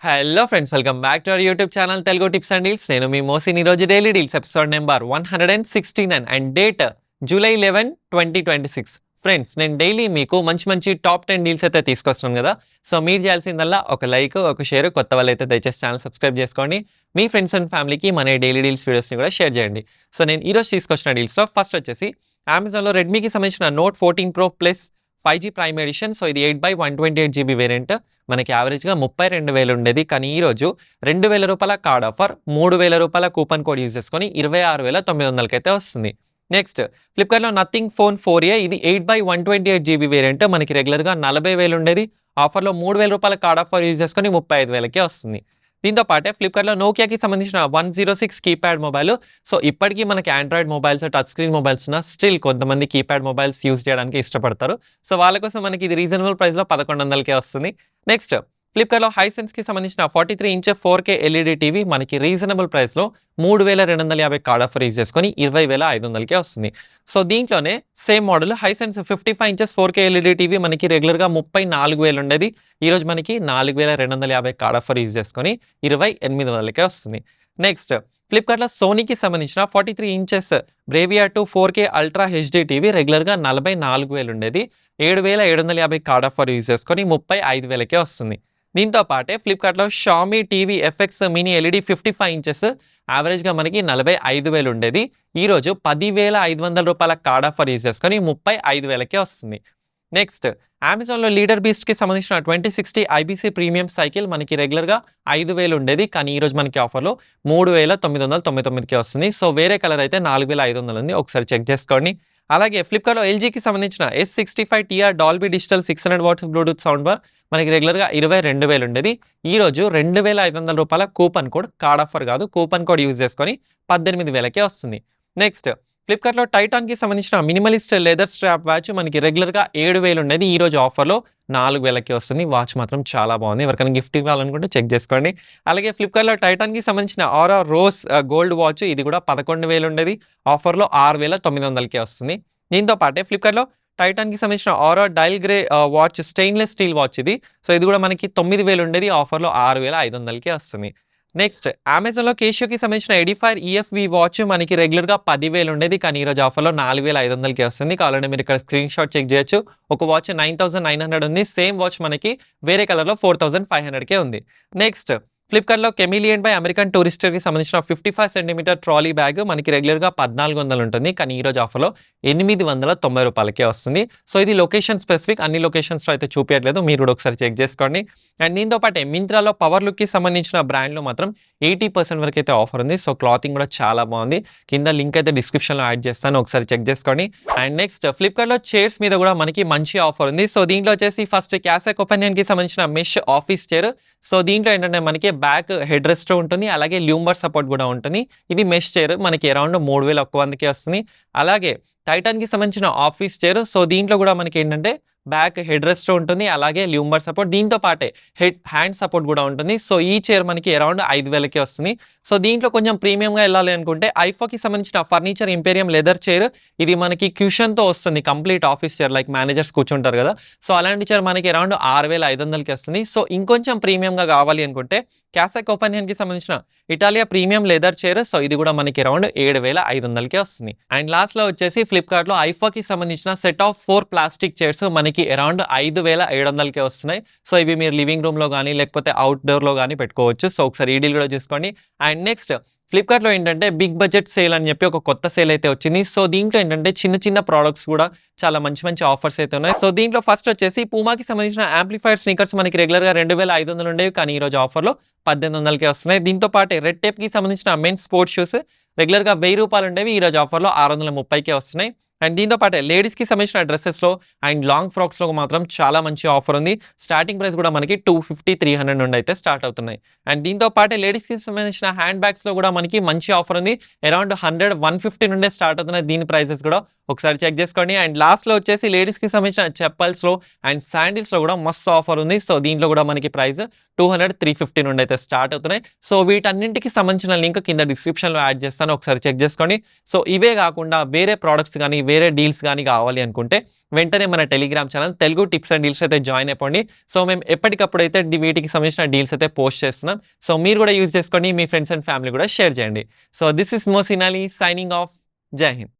Hello friends, welcome back to our YouTube channel Telugu tips and deals. నేను మీ మోసిన్. ఈరోజు daily deals episode number 169 and date July 11, 2026. Friends, నేను daily మీకు మంచి మంచి top 10 deals అయితే తీసుకొస్తున్నాను కదా. సో మీరు చేయాల్సిందల్లా ఒక లైక్, ఒక షేర్. కొత్త వాళ్ళు అయితే దయచేసి ఛానల్ సబ్స్క్రైబ్ చేసుకోండి. మీ ఫ్రెండ్స్ అండ్ ఫ్యామిలీకి మన డైలీ డీల్స్ వీడియోస్ని కూడా షేర్ చేయండి. సో నేను ఈరోజు తీసుకొచ్చిన డీల్స్లో ఫస్ట్ వచ్చేసి అమెజాన్లో రెడ్మీకి సంబంధించిన note 14 Pro plus 5G prime edition. So ఇది 8/128GB వేరియంట్. మనకి యావరేజ్గా 32,000 ఉండేది, కానీ ఈరోజు రూ. 2,000 కార్డ్ ఆఫర్, రూ. 3,000 కూపన్ కోడ్ యూజ్ చేసుకొని 26,900కి అయితే వస్తుంది. నెక్స్ట్ ఫ్లిప్కార్ట్లో నథింగ్ ఫోన్ 4A. ఇది 8/128GB వేరియంట్. మనకి రెగ్యులర్గా 40,000 ఉండేది, ఆఫర్లో రూ. 3,000 కార్డ్ ఆఫర్ యూజ్ చేసుకొని 35,000కే వస్తుంది. దీంతో పాటే ఫ్లిప్కార్ట్లో నోకియాకి సంబంధించిన 106 కీప్యాడ్ మొబైల్. సో ఇప్పటికీ మనకి Android mobiles, touch screen mobiles ఉన్న స్టిల్ కొంతమంది కీప్యాడ్ మొబైల్స్ యూజ్ చేయడానికి ఇష్టపడతారు. సో వాళ్ళ కోసం మనకి ఇది రీజనబుల్ ప్రైస్లో 1100కే వస్తుంది. నెక్స్ట్ ఫ్లిప్కార్ట్లో హైసెన్స్కి సంబంధించిన 43 ఇంచ్ 4K ఎల్ఈడి టీవీ మనకి రీజనబుల్ ప్రైస్లో 3,250 కార్డ్ ఆఫర్ యూజ్ చేసుకొని 20,500కే వస్తుంది. సో దీంట్లోనే same model Hisense 55 inches 4K LED TV మనకి రెగ్యులర్గా 34,000 ఉండేది, ఈరోజు మనకి 4,250 కార్డ్ ఆఫర్ యూజ్ చేసుకొని 28,000కే వస్తుంది. నెక్స్ట్ ఫ్లిప్కార్ట్లో సోనీకి సంబంధించిన 43 inches Bravia 2 4K ultra HD TV రెగ్యులర్గా 44,000 ఉండేది, 7,750 కార్డ్ ఆఫర్ యూజ్ చేసుకొని 35,000కే వస్తుంది. దీంతో పాటే ఫ్లిప్కార్ట్లో Xiaomi TV FX mini LED 55 inches యావరేజ్గా మనకి 45,000 ఉండేది, ఈరోజు 10,500 కార్డ్ ఆఫర్ యూజ్ చేసుకొని 35,000కే వస్తుంది. నెక్స్ట్ అమెజాన్లో లీడర్ బీస్ట్కి సంబంధించిన 2060 ఐబీసీ ప్రీమియం సైకిల్ మనకి రెగ్యులర్గా 5,000 ఉండేది, కానీ ఈరోజు మనకి ఆఫర్లో 3,999కే వస్తుంది. సో వేరే కలర్ అయితే 4,500 ఉంది, ఒకసారి చెక్ చేసుకోండి. అలాగే ఫ్లిప్కార్ట్లో ఎల్జీకి సంబంధించిన S65TR Dolby digital 600 watts Bluetooth sound bar మనకి రెగ్యులర్గా 22,000 ఉండేది, ఈరోజు రూ. 2,500 కూపన్ కోడ్, కార్డ్ ఆఫర్ కాదు, కూపన్ కోడ్ యూజ్ చేసుకొని 18,000కే వస్తుంది. నెక్స్ట్ ఫ్లిప్కార్ట్లో టైటాన్కి సంబంధించిన మినిమలిస్ట్ లెదర్ స్ట్రాప్ వాచ్ మనకి రెగ్యులర్గా 7,000 ఉండేది, ఈరోజు ఆఫర్లో 4,000కే వస్తుంది. వాచ్ మాత్రం చాలా బాగుంది, ఎవరికైనా గిఫ్ట్ ఇవ్వాలనుకుంటే చెక్ చేసుకోండి. అలాగే ఫ్లిప్కార్ట్లో టైటాన్కి సంబంధించిన ఆరా రోజ్ గోల్డ్ వాచ్, ఇది కూడా 11,000 ఉండేది, ఆఫర్లో 6,900కే వస్తుంది. దీంతో పాటే ఫ్లిప్కార్ట్లో టైటాన్కి సంబంధించిన Aura dial grey watch stainless steel watch ఇది. సో ఇది కూడా మనకి 9,000 ఉండేది, ఆఫర్లో 6,500కే వస్తుంది. నెక్స్ట్ అమెజాన్లో కేషియోకి సంబంధించిన ఎడిఫైర్ ఈఎఫ్వి వాచ్ మనకి రెగ్యులర్గా 10,000 ఉండేది, కానీ ఈరోజు ఆఫర్లో 4,500కే వస్తుంది. కావాలంటే మీరు ఇక్కడ స్క్రీన్ షాట్ చెక్ చేయొచ్చు. ఒక వాచ్ 9,900 ఉంది, సేమ్ వాచ్ మనకి వేరే కలర్లో 4,500కే ఉంది. నెక్స్ట్ ఫ్లిప్కార్ట్లో కెమిలియన్ బై అమెరికన్ టూరిస్టర్కి సంబంధించిన 55 సెంటీమీటర్ ట్రాలీ బ్యాగ్ మనకి రెగ్యులర్గా 1,400 ఉంటుంది, కానీ ఈరోజు ఆఫర్లో 890 వస్తుంది. సో ఇది లొకేషన్ స్పెసిఫిక్, అన్ని లొకేషన్స్లో అయితే చూపించట్లేదు, మీరు కూడా ఒకసారి చెక్ చేసుకోండి. అండ్ దీంతో పాటే మింత్రాలో పవర్ లుక్కి సంబంధించిన బ్రాండ్లో మాత్రం 80% వరకు అయితే ఆఫర్ ఉంది. సో క్లాతింగ్ కూడా చాలా బాగుంది, కింద లింక్ అయితే డిస్క్రిప్షన్లో యాడ్ చేస్తాను, ఒకసారి చెక్ చేసుకోండి. అండ్ నెక్స్ట్ ఫ్లిప్కార్ట్లో చైర్స్ మీద కూడా మనకి మంచి ఆఫర్ ఉంది. సో దీంట్లో వచ్చేసి ఫస్ట్ క్యాసెక్ ఒపెనియన్కి సంబంధించిన మెష్ ఆఫీస్ చైర్. సో దీంట్లో ఏంటంటే మనకి బ్యాక్ హెడ్ రెస్ట్ ఉంటుంది, అలాగే ల్యూంబర్ సపోర్ట్ కూడా ఉంటుంది. ఇది మెష్ చైర్ మనకి అరౌండ్ 3,100కే వస్తుంది. అలాగే టైటాన్కి సంబంధించిన ఆఫీస్ చైర్. సో దీంట్లో కూడా మనకి ఏంటంటే బ్యాక్ హెడ్ రెస్ట్ ఉంటుంది, అలాగే ల్యూంబర్ సపోర్ట్, దీంతో పాటే హ్యాండ్ సపోర్ట్ కూడా ఉంటుంది. సో ఈ చైర్ మనకి అరౌండ్ 5,000కే వస్తుంది. సో దీంట్లో కొంచెం ప్రీమియంగా వెళ్ళాలి అనుకుంటే ఐఫోకి సంబంధించిన ఫర్నిచర్ ఇంపీరియం లెదర్ చైర్, ఇది మనకి క్యూషన్తో వస్తుంది, complete office chair, like managers కూర్చుంటారు కదా. సో అలాంటి చైర్ మనకి అరౌండ్ 6,500కి వస్తుంది. సో ఇంకొంచెం ప్రీమియంగా కావాలి అనుకుంటే క్యాసెక్ ఒపెనియన్కి సంబంధించిన ఇటాలియా ప్రీమియం లెదర్ చైర్. సో ఇది కూడా మనకి అరౌండ్ 7,500కే వస్తుంది. అండ్ లాస్ట్లో వచ్చేసి ఫ్లిప్కార్ట్లో ఐఫోకి సంబంధించిన సెట్ ఆఫ్ 4 ప్లాస్టిక్ చైర్స్ మనకి అరౌండ్ 5,700కే వస్తున్నాయి. సో ఇవి మీరు లివింగ్ రూమ్లో కానీ లేకపోతే అవుట్డోర్లో కానీ పెట్టుకోవచ్చు. సో ఒకసారి ఈ డీల్ కూడా చూసుకోండి. అండ్ నెక్స్ట్ ఫ్లిప్కార్ట్లో ఏంటంటే బిగ్ బడ్జెట్ సేల్ అని చెప్పి ఒక కొత్త సేల్ అయితే వచ్చింది. సో దీంట్లో ఏంటంటే చిన్న చిన్న ప్రోడక్ట్స్ కూడా చాలా మంచి మంచి ఆఫర్స్ అయితే ఉన్నాయి. సో దీంట్లో ఫస్ట్ వచ్చేసి పూమాకి సంబంధించిన యాంప్లిఫైర్ స్నీకర్స్ మనకి రెగ్యులర్గా 2,500 ఉండేవి, కానీ ఈరోజు ఆఫర్లో 1,800కే వస్తున్నాయి. దీంతో పాటు రెడ్ టేప్కి సంబంధించిన మెన్స్ స్పోర్ట్స్ షూస్ రెగ్యులర్గా 1,000 రూపాయలు ఉండేవి, ఈరోజు ఆఫర్లో 630కే వస్తున్నాయి. అండ్ దీంతో పాటు లేడీస్కి సంబంధించిన డ్రెస్సెస్లో అండ్ లాంగ్ ఫ్రాక్స్లో మాత్రం చాలా మంచి ఆఫర్ ఉంది. స్టార్టింగ్ ప్రైస్ కూడా మనకి 250, 300 నుండి అయితే స్టార్ట్ అవుతున్నాయి. అండ్ దీంతో పాటు లేడీస్కి సంబంధించిన హ్యాండ్ బ్యాగ్స్లో కూడా మనకి మంచి ఆఫర్ ఉంది, అరౌండ్ 100, 150 నుండే స్టార్ట్ అవుతున్నాయి. దీని ప్రైసెస్ కూడా ఒకసారి చెక్ చేసుకోండి. అండ్ లాస్ట్లో వచ్చేసి లేడీస్కి సంబంధించిన చెప్పల్స్లో అండ్ శాండిల్స్లో కూడా మస్తు ఆఫర్ ఉంది. సో దీంట్లో కూడా మనకి ప్రైస్ 200, 350 నుండి అయితే స్టార్ట్ అవుతున్నాయి. సో వీటన్నింటికి సంబంధించిన లింక్ కింద డిస్క్రిప్షన్‌లో యాడ్ చేస్తాను. ఒకసారి చెక్ చేసుకోండి. సో ఇవే కాకుండా వేరే ప్రొడక్ట్స్ గానీ, వేరే డీల్స్ గానీ కావాలి అనుకుంటే వెంటనే మన Telegram channel Telugu tips and deals అయితే జాయిన్ అయిపోండి. సో మేము ఎప్పటికప్పుడు అయితే వీటికి సంబంధించిన డీల్స్ అయితే పోస్ట్ చేస్తున్నాం. సో మీరు కూడా యూజ్ చేసుకోండి. మీ ఫ్రెండ్స్ అండ్ ఫ్యామిలీ కూడా షేర్ చేయండి. So this is Mohsin Ali signing off. జై హింద్.